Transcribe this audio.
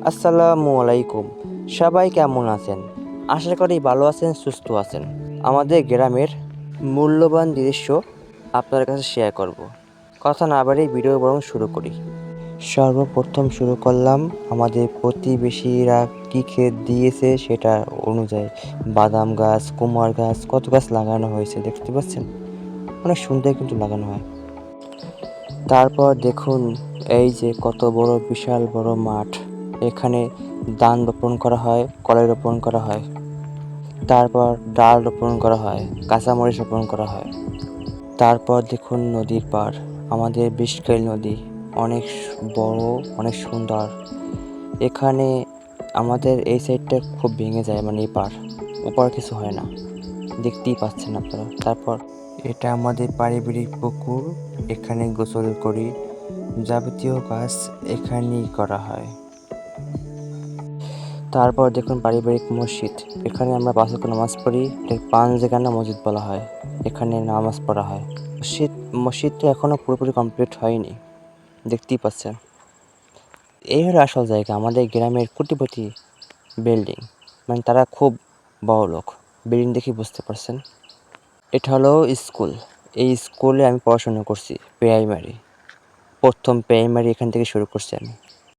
আসসালামু আলাইকুম। সবাই কেমন আছেন? আশা করি ভালো আছেন, সুস্থ আছেন। আমাদের গ্রামের মূল্যবান দৃশ্য আপনার কাছে শেয়ার করব। কথা না বাড়িয়ে ভিডিও বরং শুরু করি। সর্বপ্রথম শুরু করলাম আমাদের প্রতিবেশীরা কী ক্ষেত দিয়েছে সেটা অনুযায়ী। বাদাম গাছ, কুমার গাছ, কত গাছ লাগানো হয়েছে দেখতে পাচ্ছেন? অনেক সুন্দর কিন্তু লাগানো হয়। তারপর দেখুন এই যে কত বড় বিশাল বড় মাঠ। এখানে ধান রোপণ করা হয়, কলাই রোপণ করা হয়। তারপর ডাল রোপণ করা হয়, কাঁচামরিচ রোপণ করা হয়। তারপর দেখুন নদীর পাড়, আমাদের বিষকাইল নদী। অনেক বড়, অনেক সুন্দর। এখানে আমাদের এই সাইডটা খুব ভেঙে যায়, মানে এই পাড়। ওপার কিছু হয় না, দেখতেই পাচ্ছেন আপনারা। তারপর এটা আমাদের পারিবারিক পুকুর, এখানে গোসল করি। যাবতীয় কাজ এখানেই করা হয়। তারপর দেখুন পারিবারিক মসজিদ, এখানে আমরা 5 ওয়াক্ত নামাজ পড়ি। এটাকে পাঞ্জেগানা মসজিদ বলা হয়। এখানে নামাজ পড়া হয়। মসজিদটা এখনও পুরোপুরি কমপ্লিট হয়নি, দেখতেই পাচ্ছেন। এই হলো আসল জায়গা, আমাদের গ্রামের কোটিপতি বিল্ডিং, মানে তারা খুব বড়লোক। বিল্ডিং দেখে বুঝতে পারছেন। এটা হলো স্কুল। এই স্কুলে আমি পড়াশোনা করছি, প্রাইমারি। প্রথম প্রাইমারি এখান থেকে শুরু করছি আমি।